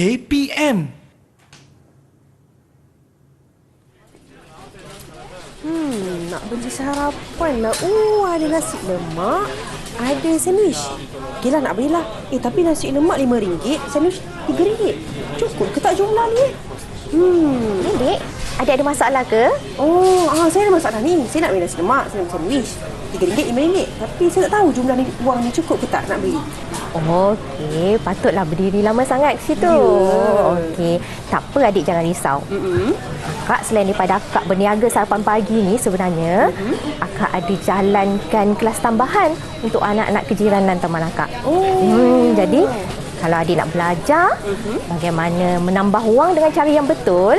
KPM. Nak beli sarapan lah. Ada nasi lemak, ada sandwich. Okey lah, nak belilah. Tapi nasi lemak RM5, sandwich RM3. Cukup ke tak jumlah ni? Ni, Dek, adik ada masalah ke? Saya ada masalah ni. Saya nak beli nasi lemak, saya nak beli sandwich. RM3, RM5. Tapi saya tak tahu jumlah ni, wang ni cukup ke tak nak beli. Okey, patutlah berdiri lama sangat ke situ. Ya. Okey, tak apa adik, jangan risau. Akak selain daripada akak berniaga sarapan pagi ni sebenarnya, akak ada jalankan kelas tambahan untuk anak-anak kejiranan teman akak. Jadi, kalau adik nak belajar bagaimana menambah wang dengan cara yang betul,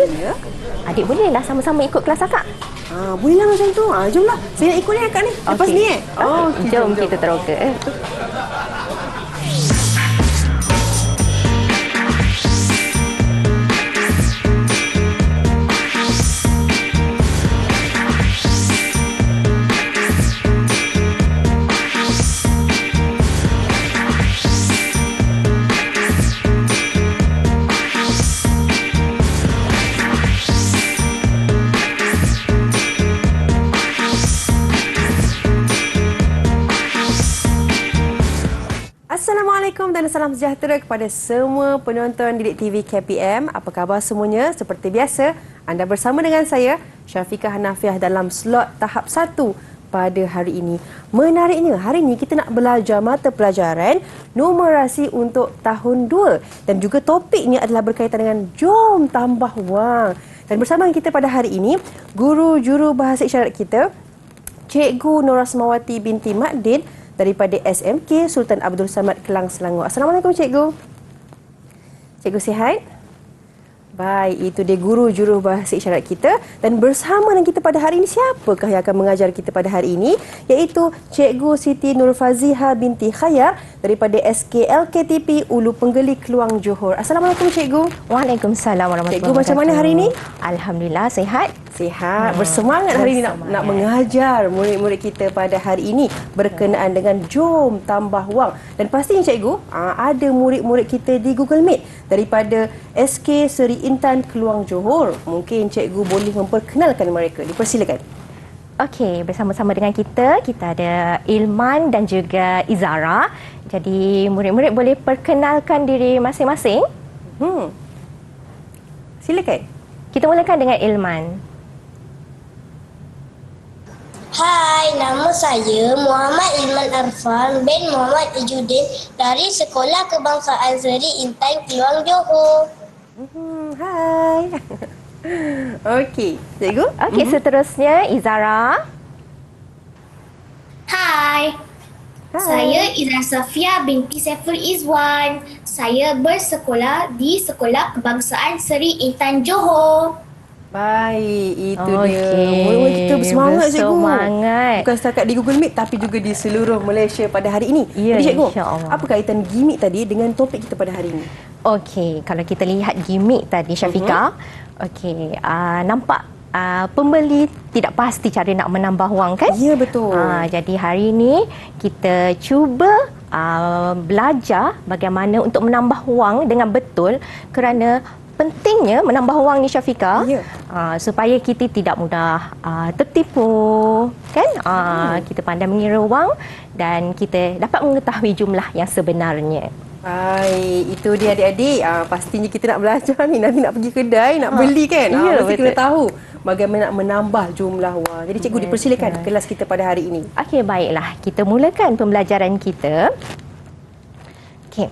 adik bolehlah sama-sama ikut kelas akak. Bolehlah macam tu. Jomlah. Saya nak ikut ni akak ni. Lepas Okey. ni Jom kita teroka. Assalamualaikum dan salam sejahtera kepada semua penonton Didik TV KPM. Apa khabar semuanya? Seperti biasa, anda bersama dengan saya, Syafiqah Hanafiah dalam slot tahap 1 pada hari ini. Menariknya, hari ini kita nak belajar mata pelajaran numerasi untuk tahun 2. Dan juga topiknya adalah berkaitan dengan jom tambah wang. Dan bersama kita pada hari ini, guru jurubahasa isyarat kita, Cikgu Nur Rasmawati binti Makdin daripada SMK Sultan Abdul Samad Kelang, Selangor. Assalamualaikum Cikgu. Cikgu sihat? Baik, itu dia guru jurubahasa isyarat kita. Dan bersama dengan kita pada hari ini, siapakah yang akan mengajar kita pada hari ini? Iaitu Cikgu Siti Nur Faziha binti Khayar daripada SKLKTP Ulu Penggeli, Keluang, Johor. Assalamualaikum Cikgu. Waalaikumsalam warahmatullahi Cikgu, macam mana hari ini? Alhamdulillah, sihat. Sihat, bersemangat hari ini nak mengajar murid-murid kita pada hari ini berkenaan dengan jom tambah wang. Dan pastinya Cikgu, ada murid-murid kita di Google Meet daripada SK Seri Intan, Keluang, Johor. Mungkin Cikgu boleh memperkenalkan mereka. Dipersilakan. Okey, bersama-sama dengan kita ada Ilman dan juga Izara. Jadi murid-murid boleh perkenalkan diri masing-masing. Silakan. Kita mulakan dengan Ilman. Hai, nama saya Muhammad Ilman Arfan bin Muhammad Ijudin dari Sekolah Kebangsaan Seri Intan, Keluang, Johor. Hai. Okey, Cikgu. Okey, seterusnya Izara. Hai, saya Izara Safia binti Saiful Izwan. Saya bersekolah di Sekolah Kebangsaan Seri Intan, Johor. Baik, itu dia. Murid-murid kita bersemangat, Cikgu. Bersemangat. Bukan setakat di Google Meet tapi juga di seluruh Malaysia pada hari ini. Ya, Jadi Cikgu, insya-Allah. apa kaitan gimmick tadi dengan topik kita pada hari ini? Okey, kalau kita lihat gimmick tadi Syafiqah, okey, nampak pembeli tidak pasti cara nak menambah wang kan? Ya, betul. Jadi hari ini kita cuba belajar bagaimana untuk menambah wang dengan betul, kerana pentingnya menambah wang ni Syafiqah, supaya kita tidak mudah tertipu kan. Kita pandai mengira wang dan kita dapat mengetahui jumlah yang sebenarnya. Baik, itu dia adik-adik. Pastinya kita nak belajar ni, nanti nak pergi kedai, nak beli kan. Ya, mesti betul. kena tahu bagaimana nak menambah jumlah wang. Jadi Cikgu dipersilakan kelas kita pada hari ini. Okey, baiklah. Kita mulakan pembelajaran kita. Okey.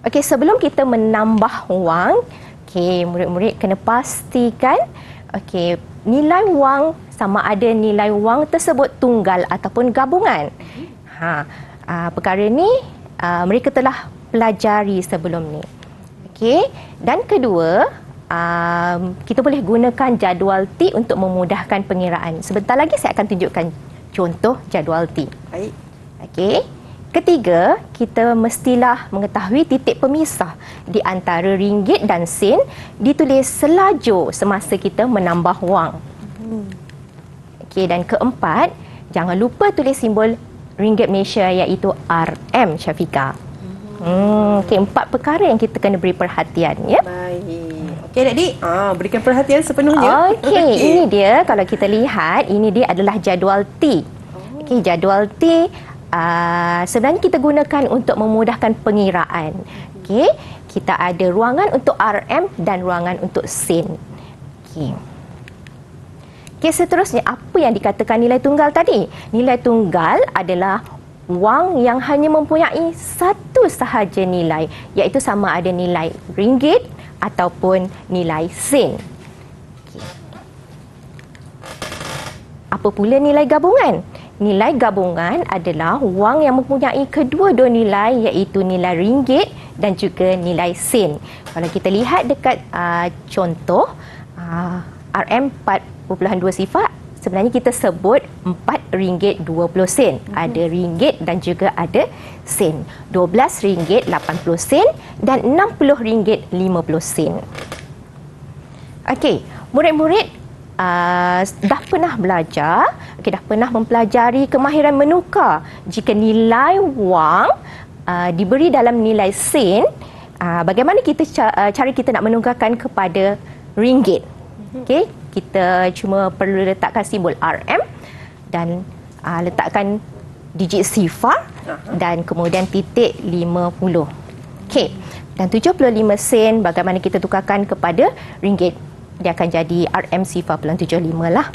Okey, sebelum kita menambah wang, okey, murid-murid kena pastikan okey, nilai wang sama ada nilai wang tersebut tunggal ataupun gabungan. Perkara ni mereka telah pelajari sebelum ni. Okey, dan kedua, kita boleh gunakan jadual T untuk memudahkan pengiraan. Sebentar lagi saya akan tunjukkan contoh jadual T. Baik. Okey. Ketiga, kita mestilah mengetahui titik pemisah di antara ringgit dan sen ditulis selajur semasa kita menambah wang. Okey, dan keempat, jangan lupa tulis simbol ringgit Malaysia iaitu RM, Syafiqah. Okey, 4 perkara yang kita kena beri perhatian, ya. Baik. Okey, adik-adik, berikan perhatian sepenuhnya. Okey, ini dia kalau kita lihat, ini dia adalah jadual T. Okey, jadual T sebenarnya kita gunakan untuk memudahkan pengiraan. Okey, kita ada ruangan untuk RM dan ruangan untuk sen. Okey. Okey, seterusnya apa yang dikatakan nilai tunggal tadi? Nilai tunggal adalah wang yang hanya mempunyai satu sahaja nilai, iaitu sama ada nilai ringgit ataupun nilai sen. Okey. Apa pula nilai gabungan? Nilai gabungan adalah wang yang mempunyai kedua-dua nilai, iaitu nilai ringgit dan juga nilai sen. Kalau kita lihat dekat contoh RM 4.2 sifar, sebenarnya kita sebut RM4.20. Ada ringgit dan juga ada sen. RM12.80 dan RM60.50. Okey, murid-murid dah pernah belajar, dah pernah mempelajari kemahiran menukar. Jika nilai wang diberi dalam nilai sen, bagaimana cara kita nak menukarkan kepada ringgit? Okey, kita cuma perlu letakkan simbol RM dan letakkan digit sifar dan kemudian titik 50. Okey, dan 75 sen bagaimana kita tukarkan kepada ringgit? Dia akan jadi RM sifar pulang 75 lah.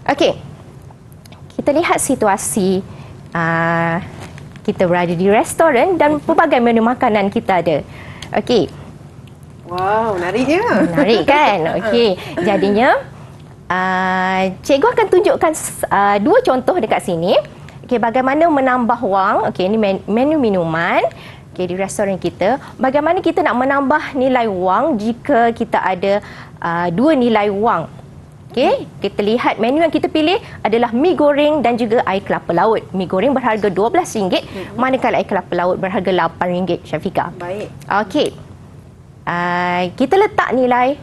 Okey, kita lihat situasi kita berada di restoran dan pelbagai menu makanan kita ada. Okey. Wow, menariknya. Menarik kan? Okey. Jadinya cikgu akan tunjukkan dua contoh dekat sini. Okey, bagaimana menambah wang. Okey, ini menu minuman. Okey, di restoran kita. Bagaimana kita nak menambah nilai wang jika kita ada dua nilai wang. Okey, kita lihat menu yang kita pilih adalah mi goreng dan juga air kelapa laut. Mi goreng berharga RM12, manakala air kelapa laut berharga RM8, Syafiqah. Baik. Okey. Kita letak nilai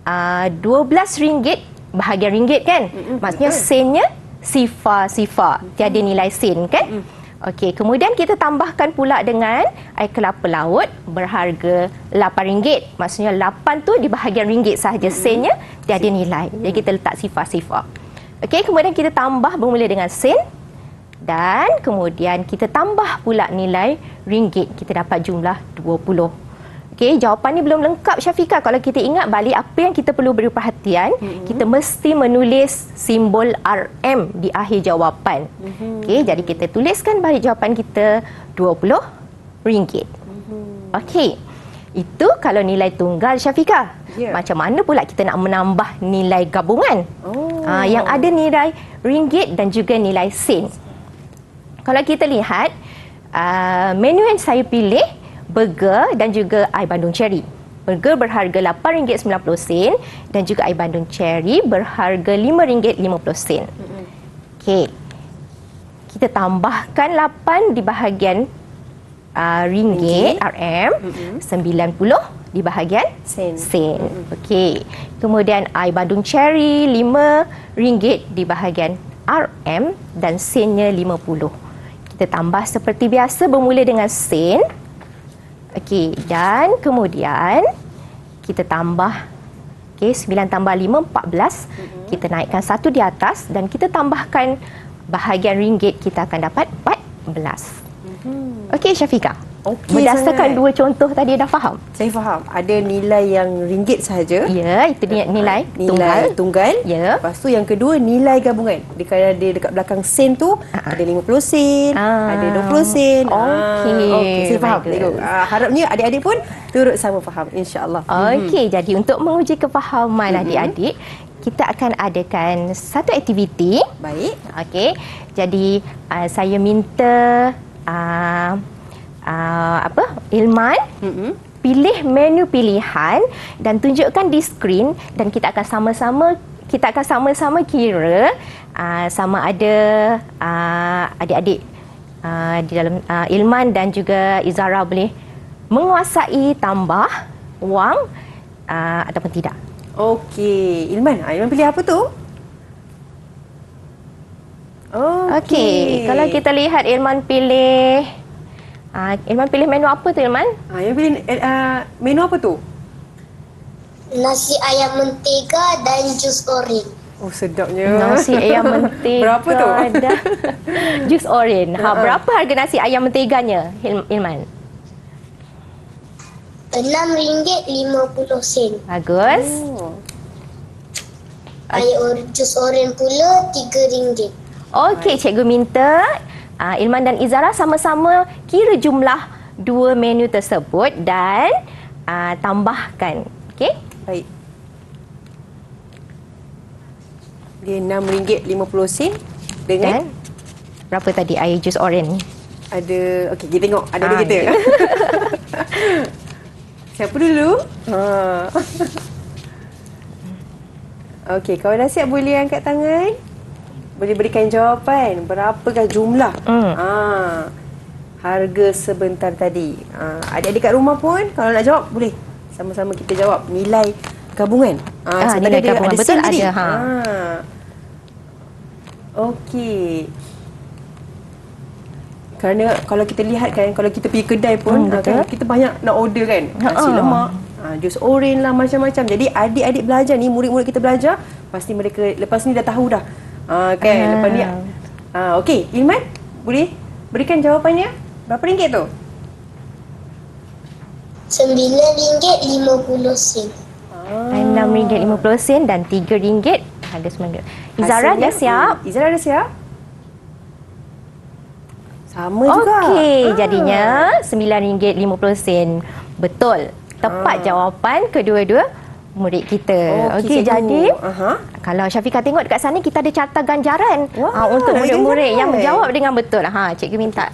RM12 bahagian ringgit kan? Maksudnya sennya sifar-sifar. Tiada nilai sen kan? Okey, kemudian kita tambahkan pula dengan air kelapa laut berharga RM8. Maksudnya 8 tu di bahagian ringgit sahaja, sennya tiada nilai. Jadi kita letak sifar-sifar. Okey, kemudian kita tambah bermula dengan sen dan kemudian kita tambah pula nilai ringgit. Kita dapat jumlah 20. Okey, jawapan ni belum lengkap, Syafiqah. Kalau kita ingat balik apa yang kita perlu beri perhatian, kita mesti menulis simbol RM di akhir jawapan. Okey, jadi kita tuliskan balik jawapan kita RM20. Okey, itu kalau nilai tunggal, Syafiqah. Yeah. Macam mana pula kita nak menambah nilai gabungan? Yang ada nilai ringgit dan juga nilai sen. Kalau kita lihat, menu yang saya pilih, burger dan juga air bandung cherry. Burger berharga RM8.90 dan juga air bandung cherry berharga RM5.50. Okey. Kita tambahkan 8 di bahagian ringgit RM, 90 di bahagian sen. Okey. Kemudian air bandung cherry RM5 di bahagian RM dan sennya 50. Kita tambah seperti biasa bermula dengan sen. Okey, dan kemudian kita tambah, okey, 9 tambah 5, 14. Kita naikkan 1 di atas dan kita tambahkan bahagian ringgit, kita akan dapat 14. Okey, Syafiqah. Okey, berdasarkan sangat. dua contoh tadi dah faham? Saya faham. Ada nilai yang ringgit sahaja. Ya, itu dia nilai tunggal. Ya. Lepas tu yang kedua nilai gabungan. Dia dekat belakang sen tu ada 50 sen, ada 20 sen. Okey. Saya faham. Bagus. Harapnya adik-adik pun turut sama faham, insya-Allah. Okey, jadi untuk menguji kefahaman adik-adik, kita akan adakan satu aktiviti. Baik. Okey. Jadi saya minta Ilman pilih menu pilihan dan tunjukkan di skrin, dan kita akan sama-sama kira sama ada adik-adik di dalam Ilman dan juga Izara boleh menguasai tambah wang ataupun tidak. Okey, Ilman pilih apa tu? Okey, kalau kita lihat Ilman pilih Ilman pilih menu apa tu, Ilman? Yang pilih menu apa tu? Nasi ayam mentega dan jus oren. Oh, sedapnya. Nasi ayam mentega. Berapa tu? Dan jus oren. Berapa harga nasi ayam menteganya, Ilman? RM6.50. Bagus. Jus oren pula RM3. Okey, cikgu minta Ilman dan Izara sama-sama kira jumlah dua menu tersebut dan tambahkan. Okey? Baik. Dia RM6.50 dengan Dan berapa tadi air jus oren? ada, okey, kita tengok ada kita. Siapa dulu? Okey, kawan nasihat boleh angkat tangan. Boleh berikan jawapan. Berapakah jumlah harga sebentar tadi? Adik-adik kat rumah pun kalau nak jawab boleh. Sama-sama kita jawab nilai gabungan. Nilai gabungan betul ada. Okey. Kerana kalau kita lihat kan, kalau kita pergi kedai pun kan, kita banyak nak order kan. Nasi lemak, jus oren lah, macam-macam. Jadi adik-adik belajar ni, murid-murid kita belajar, pasti mereka lepas ni dah tahu dah. Kan, lepas ni. Okey, Ilman, boleh berikan jawapannya? Berapa ringgit tu? RM9.50. RM6.50 dan RM3 harga semangga. Izara dah siap? Izara dah siap? Sama juga. Okey, jadinya RM9.50. Betul. Tepat jawapan kedua-dua murid kita. Okey, jadi kalau Syafiqah tengok dekat sana kita ada carta ganjaran untuk murid-murid yang menjawab dengan betul. Cikgu minta.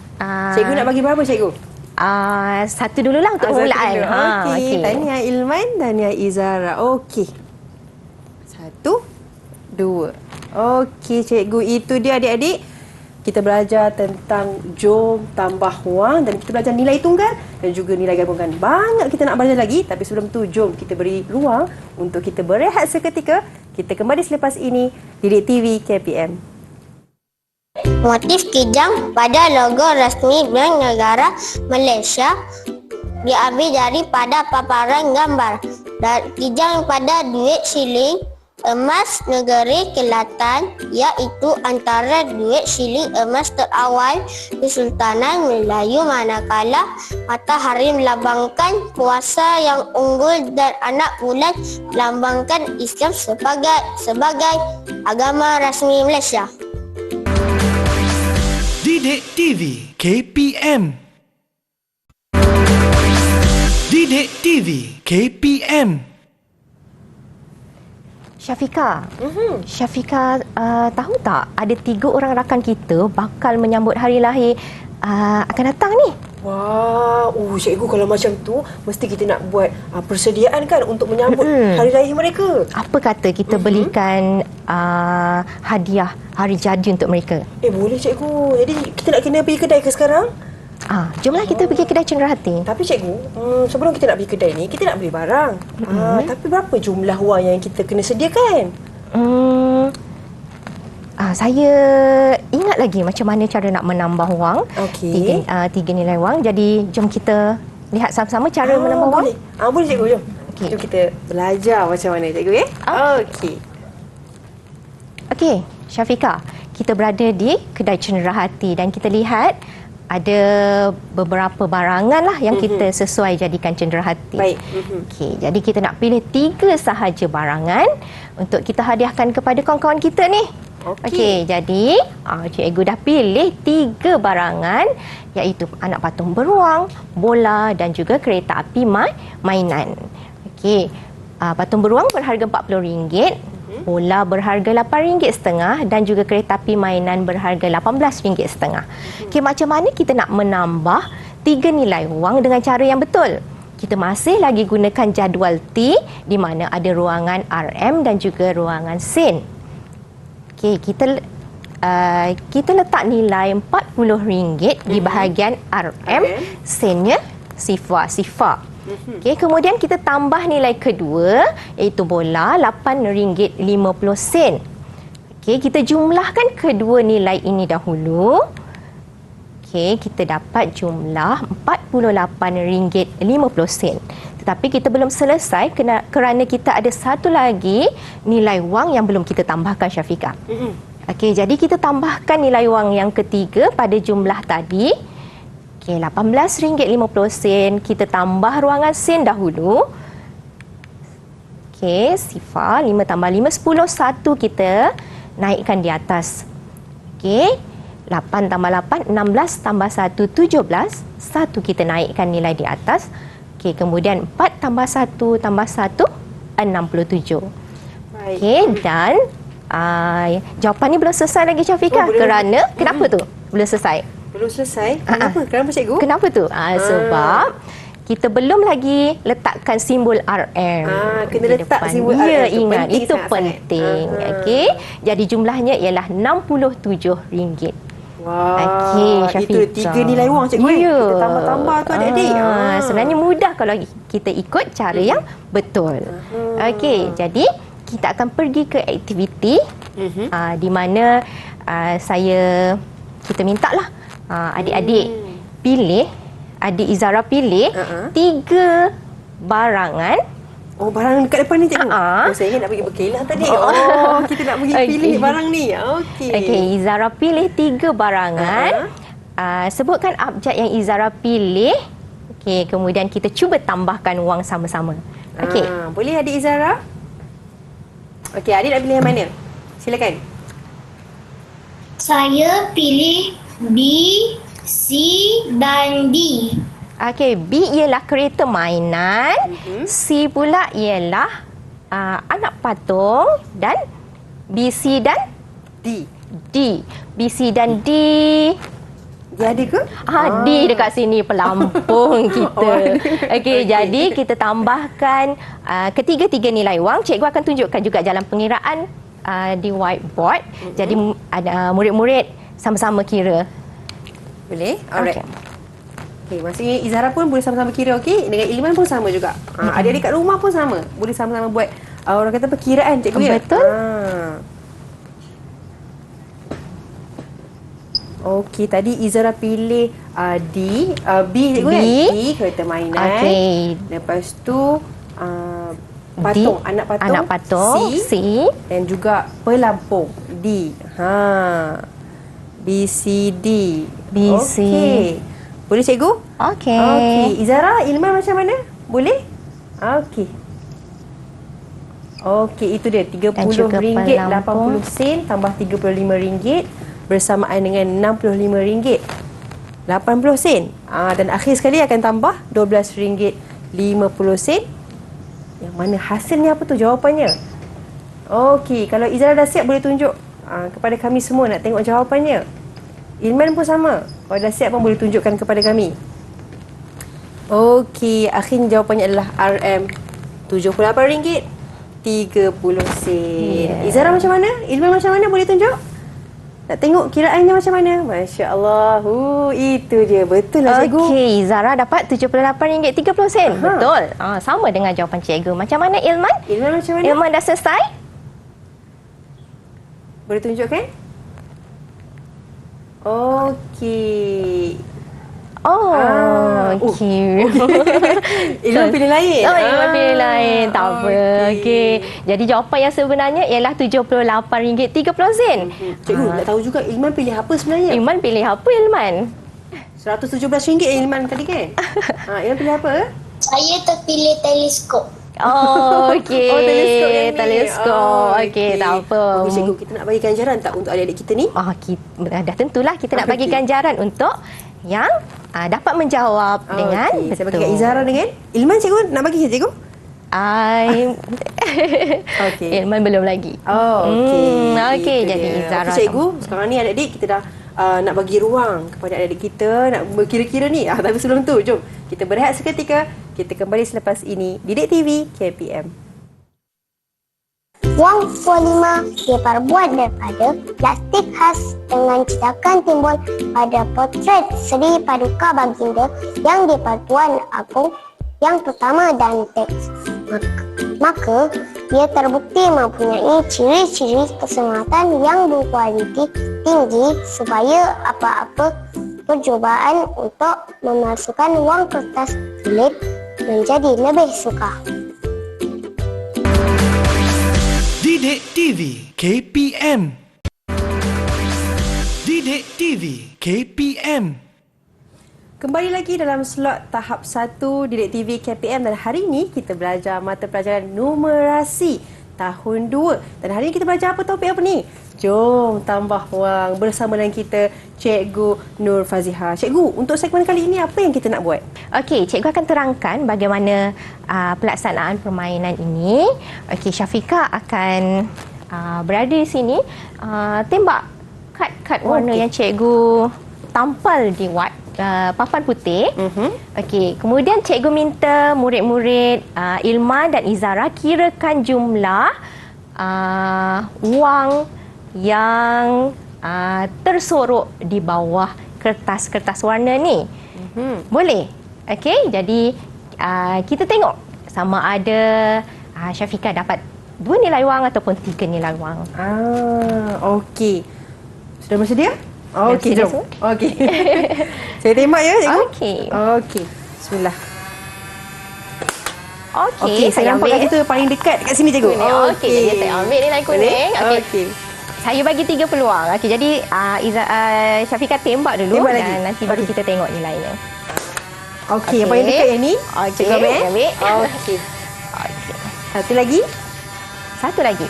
Cikgu nak bagi berapa, cikgu? Satu dululah untuk permulaan. Okey, tahniah Ilman, tahniah Izara. Okey. 1, 2. Okey, cikgu, itu dia adik-adik. Kita belajar tentang jom tambah wang dan kita belajar nilai tunggal dan juga nilai gabungan. Banyak kita nak belajar lagi, tapi sebelum tu jom kita beri ruang untuk kita berehat seketika. Kita kembali selepas ini Didik TV KPM. Motif kijang pada logo rasmi Bank Negara Malaysia diambil daripada paparan gambar. Kijang pada duit siling emas negeri Kelatan, iaitu antara duit siling emas terawal Kesultanan Melayu, manakala matahari melambangkan kuasa yang unggul dan anak bulan melambangkan Islam sebagai agama rasmi Malaysia. Didik TV KPM. Didik TV KPM. Syafiqah, Syafiqah tahu tak ada 3 orang rakan kita bakal menyambut hari lahir akan datang ni? Wah, cikgu kalau macam tu mesti kita nak buat persediaan kan untuk menyambut hari lahir mereka. Apa kata kita belikan hadiah hari jadi untuk mereka? Boleh cikgu. Jadi kita nak kena pergi kedai ke sekarang? Jomlah kita pergi kedai Cenderahati. Tapi cikgu, sebelum kita nak pergi kedai ni, kita nak beli barang. Tapi berapa jumlah wang yang kita kena sediakan? Saya ingat lagi macam mana cara nak menambah wang. Okey. Tiga nilai wang. Jadi jom kita lihat sama-sama cara menambah wang. Boleh cikgu, jom. Okey. Jom kita belajar macam mana cikgu ya. Okey. Okey, Syafiqah, kita berada di kedai Cenderahati dan kita lihat ada beberapa barangan lah yang kita sesuai jadikan cenderahati. Baik. Okey, jadi kita nak pilih 3 sahaja barangan untuk kita hadiahkan kepada kawan-kawan kita ni. Okey, jadi cikgu dah pilih 3 barangan, iaitu anak patung beruang, bola dan juga kereta api mainan. Okey, patung beruang berharga RM40. Bola berharga RM8.50 dan juga kereta api mainan berharga RM18.50. Okey, macam mana kita nak menambah 3 nilai wang dengan cara yang betul? Kita masih lagi gunakan jadual T di mana ada ruangan RM dan juga ruangan sen. Okey, kita letak nilai RM40 di bahagian RM, sennya sifar. Okey, kemudian kita tambah nilai kedua iaitu bola RM8.50. Okey, kita jumlahkan kedua nilai ini dahulu. Okey, kita dapat jumlah RM48.50. Tetapi kita belum selesai kerana kita ada satu lagi nilai wang yang belum kita tambahkan, Syafiqah. Okey, jadi kita tambahkan nilai wang yang ketiga pada jumlah tadi. Okey, RM18.50. Kita tambah ruangan sen dahulu. Okey, sifar 5 tambah 5, 10. 1 kita naikkan di atas. Okey, 8 tambah 8, 16 tambah 1, 17. 1 kita naikkan nilai di atas. Okey, kemudian 4 tambah 1 tambah 1, 67. Baik. Okey, dan jawapan ni belum selesai lagi, Syafiqah. Kerana, kenapa tu? Belum selesai. Belum selesai? Kenapa? Kenapa cikgu? Kenapa tu? Sebab kita belum lagi letakkan simbol RM. Kena di letak depan. simbol Ya, RM tu. ingat. Penting Itu sangat-sangat. penting. Okey. Jadi jumlahnya ialah RM67. Wah, Okey, itu Syafiqah. 3 nilai wang cikgu. Ya. Kita tambah-tambah tu adik-adik. Sebenarnya mudah kalau kita ikut cara yang betul. Okey, jadi kita akan pergi ke aktiviti di mana kita mintalah adik-adik pilih, adik Izara pilih 3 barangan. Oh, barang dekat depan ni cikgu? Ah. Oh, saya ingat nak pergi berkelah tadi. Oh, kita nak pergi pilih Okey. barang ni. Okey. Okey, Izara pilih 3 barangan. Sebutkan abjad yang Izara pilih. Okey, kemudian kita cuba tambahkan wang sama-sama. Okey. Boleh adik Izara? Okey, adik nak pilih yang mana? Silakan. Saya pilih B, C dan D. Okey, B ialah kereta mainan, C pula ialah anak patung dan B, C dan D. D. B, C dan D. Dia ada ke? D dekat sini pelampung kita. Okey, jadi kita tambahkan ketiga-tiga nilai wang. Cikgu akan tunjukkan juga jalan pengiraan di whiteboard. Jadi ada murid-murid sama-sama kira. Boleh? Alright. Okey. Okey, maksudnya Izara pun boleh sama-sama kira, okey? Dengan Ilman pun sama juga. Adik-adik kat rumah pun sama. Boleh sama-sama buat orang kata perkiraan, cikgu ya? Betul. Okey, tadi Izara pilih D, B cikgu B. kan? D, kereta mainan. Okey. Lepas tu patung, D, anak patung. anak patung. C. C. Dan juga pelampung. D. B, C, D. B, C. Okey. Boleh cikgu? Okey. Okey. Izara, Ilman macam mana? Boleh? Okey. Okey, itu dia. Dan juga pelampung. RM30.80 tambah RM35 bersamaan dengan RM65. 80 sen. Dan akhir sekali akan tambah RM12.50. Yang mana hasilnya apa tu jawapannya? Okey, kalau Izara dah siap boleh tunjuk kepada kami semua nak tengok jawapannya. Ilman pun sama. Kalau dah siap pun boleh tunjukkan kepada kami. Okey, akhirnya jawapannya adalah RM78.30. Izara macam mana? Ilman macam mana? Boleh tunjuk? Nak tengok kiraannya macam mana? Masya Allah. Itu dia. Betul lah cikgu. Okey, Zara dapat RM78.30. Betul. Sama dengan jawapan cikgu. Macam mana Ilman? Ilman macam mana? Ilman dah selesai? Boleh tunjukkan? Okey. Okey. Ilman pilih lain. Ilman pilih lain. Tak apa. Okey. Jadi jawapan yang sebenarnya ialah RM78.30. Cikgu, nak tahu juga Ilman pilih apa sebenarnya? Ilman pilih apa, Ilman? RM117 Ilman tadi kan? Ilman pilih apa? Saya terpilih teleskop. Okey. Teleskop yang ni. Teleskop. Okey, tak apa. Okey, cikgu, kita nak bagi ganjaran tak untuk adik-adik kita ni? Dah tentulah kita nak bagi ganjaran untuk yang dapat menjawab dengan Okey, betul. saya bagi kat Izara dengan Ilman, cikgu nak bagi ke cikgu? Okey. Ilman belum lagi. Okey, Itu jadi dia. Izara. Okey, cikgu, sekarang ni adik-adik kita dah nak bagi ruang kepada adik-adik kita nak berkira-kira ni. Tapi sebelum tu, jom kita berehat seketika. Kita kembali selepas ini Didik TV KPM. Wang polima diperbuat daripada plastik khas dengan cetakan timbul pada potret Seri Paduka Baginda yang di-Pertuan Agong yang pertama dan teks. Maka ia terbukti mempunyai ciri-ciri keselamatan yang berkualiti tinggi supaya apa-apa percubaan untuk memasukkan wang kertas kulit menjadi lebih sukar. Didik TV KPM. Didik TV KPM. Kembali lagi dalam slot tahap 1 Didik TV KPM dan hari ini kita belajar mata pelajaran numerasi tahun 2. Dan hari ini kita belajar apa, topik apa ni? Jom tambah wang bersama dengan kita Cikgu Nur Faziha. Cikgu, untuk segmen kali ini apa yang kita nak buat? Okey, cikgu akan terangkan bagaimana pelaksanaan permainan ini. Okey, Syafiqah akan berada di sini tembak kad-kad warna yang cikgu tampal di papan putih. Okey, kemudian cikgu minta murid-murid Ilman dan Izara kirakan jumlah wang yang tersorok di bawah kertas-kertas warna ni. Boleh? Okey, jadi kita tengok sama ada Syafiqah dapat 2 nilai wang ataupun 3 nilai wang. Okey. Sudah bersedia? Okey, bersedia jom. semua? Okey. Saya tembak ya, cikgu? Okey. Okey. Bismillah. Okey, Okey, saya nampak kat situ paling dekat kat sini, cikgu. Okey, jadi saya ambil nilai kuning. Boleh? Okey. Saya bagi 3 peluang. Okey, jadi Syafiqah tembak dulu Tembak lagi. dan nanti baru Okey. kita tengok nilainya. Okey, yang paling dekat yang ni. Okey, Cikgu ambil. ambil. Okey. Okey. Satu lagi. Satu lagi.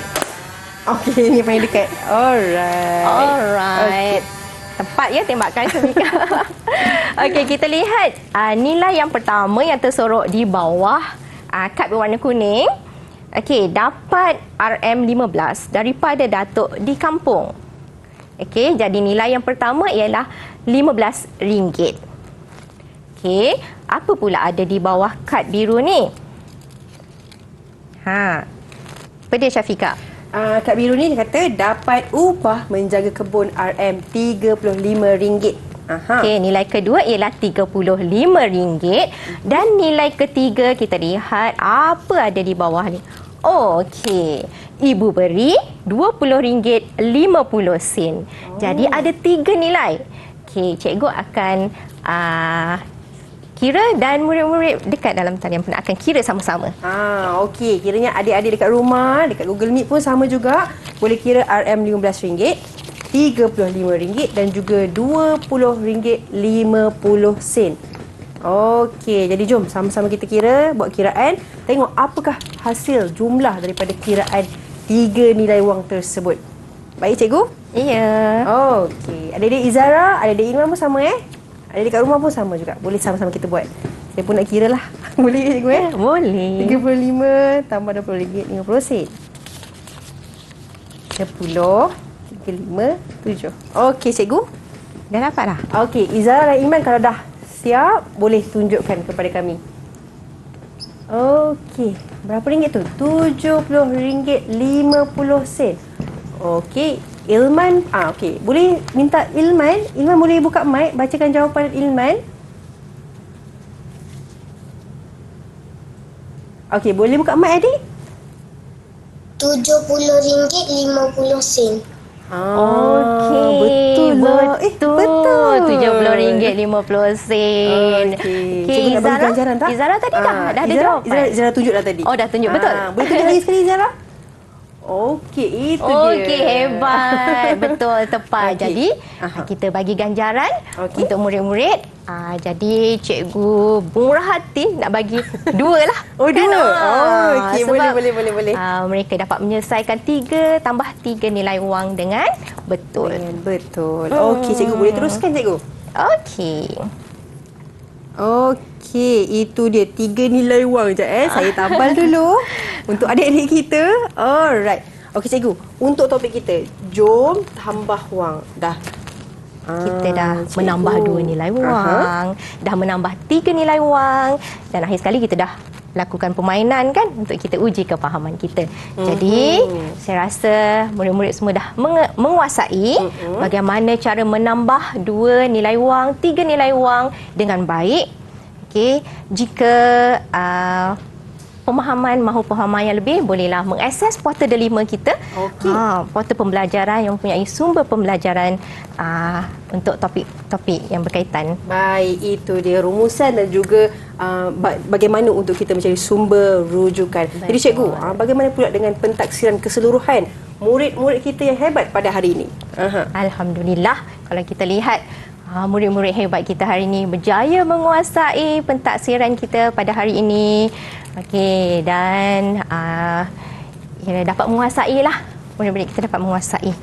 Okey, ini paling dekat. Alright. Alright. Tepat ya tembakan Syafiqah. Okey, kita lihat nilai yang pertama yang tersorok di bawah kad berwarna kuning. Okey, dapat RM15 daripada Datuk di kampung. Okey, jadi nilai yang pertama ialah RM15. Okey, apa pula ada di bawah kad biru ni? Pada Syafiqah. Kak Biru ni dia kata dapat upah menjaga kebun RM35. Aha. Okey, nilai kedua ialah RM35 dan nilai ketiga kita lihat apa ada di bawah ni. Okey, ibu beri RM20.50. Jadi ada 3 nilai. Okey, cikgu akan kira dan murid-murid dekat dalam talian pun akan kira sama-sama. Okey. Kiranya adik-adik dekat rumah, dekat Google Meet pun sama juga. Boleh kira RM15, RM35 dan juga RM20.50. Okey, jadi jom sama-sama kita kira, buat kiraan. Tengok apakah hasil jumlah daripada kiraan 3 nilai wang tersebut. Baik, cikgu? Ya. Okey. Adik-adik Izara, adik-adik Ilman pun sama Adik dekat rumah pun sama juga. Boleh sama-sama kita buat. Saya pun nak kira lah. Boleh ke cikgu Boleh. 35 tambah RM20.50. 10, 35, 7. Okey, cikgu. Dah dapat dah? Okey, Izara dan Iman kalau dah siap, boleh tunjukkan kepada kami. Okey, berapa ringgit tu? RM70.50. Okey, Ilman, okey. Boleh minta Ilman boleh buka mic, bacakan jawapan Ilman. Okey, boleh buka mic adik? RM70.50. Okey, betul lah. betul. RM70.50. Okey. Cikgu nak bagi ganjaran tak? Izara tadi dah ada jawapan. Izara tunjuk dah tadi. Oh, dah tunjuk betul. Boleh tunjuk lagi sekali Izara? Okey, itu dia. Okey, hebat. Betul, tepat. Okey. Jadi, kita bagi ganjaran Okey. untuk murid-murid. Jadi, cikgu murah hati nak bagi 2 lah. Oh, 2. Okey, sebab, boleh. mereka dapat menyelesaikan 3 tambah 3 nilai wang dengan betul. Betul. Okey, cikgu boleh teruskan cikgu? Okey. Okey, itu dia 3 nilai wang je Saya tambal dulu untuk adik-adik kita. Alright. Okey cikgu, untuk topik kita, jom tambah wang. Dah. Kita dah cikgu. menambah 2 nilai wang, dah menambah 3 nilai wang dan akhir sekali kita dah lakukan permainan kan untuk kita uji kefahaman kita. Jadi, saya rasa murid-murid semua dah menguasai bagaimana cara menambah 2 nilai wang, 3 nilai wang dengan baik. Okey, jika mahu pemahaman yang lebih, bolehlah mengakses portal Delima kita. Okey. Portal pembelajaran yang mempunyai sumber pembelajaran untuk topik-topik yang berkaitan. Baik, itu dia rumusan dan juga bagaimana untuk kita mencari sumber rujukan. Jadi cikgu, bagaimana pula dengan pentaksiran keseluruhan murid-murid kita yang hebat pada hari ini? Alhamdulillah, kalau kita lihat murid-murid hebat kita hari ini berjaya menguasai pentaksiran kita pada hari ini. Okey, dan dapat menguasai lah. Murid-murid kita dapat menguasai.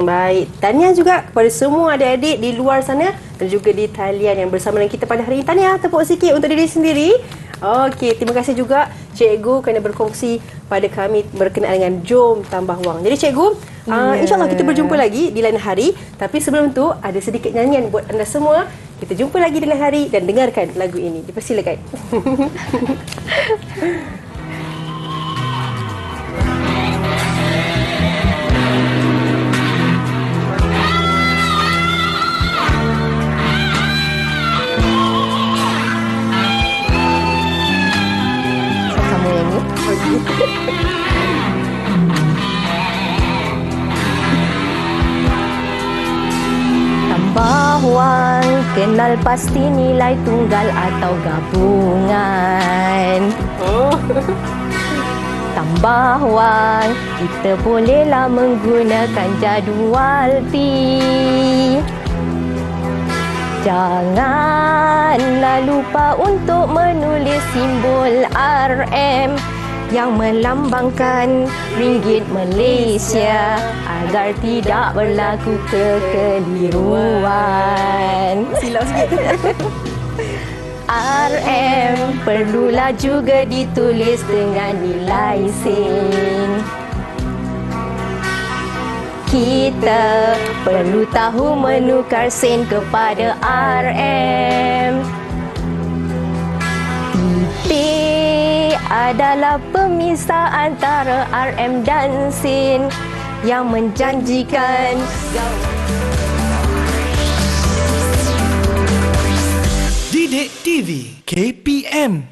Baik, tahniah juga kepada semua adik-adik di luar sana dan juga di talian yang bersama dengan kita pada hari ini. Tahniah, tepuk sikit untuk diri sendiri. Okey, terima kasih juga cikgu kerana berkongsi pada kami berkenaan dengan Jom Tambah Wang. Jadi cikgu, insyaAllah kita berjumpa lagi di lain hari. Tapi sebelum tu ada sedikit nyanyian buat anda semua. Kita jumpa lagi di lain hari dan dengarkan lagu ini. Dipersilakan. Sama yang ni. Tambah wang, kenal pasti nilai tunggal atau gabungan. Tambah wang, kita bolehlah menggunakan jadual P. Janganlah lupa untuk menulis simbol RM yang melambangkan ringgit Malaysia agar tidak berlaku kekeliruan. Silap sikit. RM perlulah juga ditulis dengan nilai sen. Kita perlu tahu menukar sen kepada RM. Titik adalah pemisah antara RM dan sen yang menjanjikan Didik TV KPM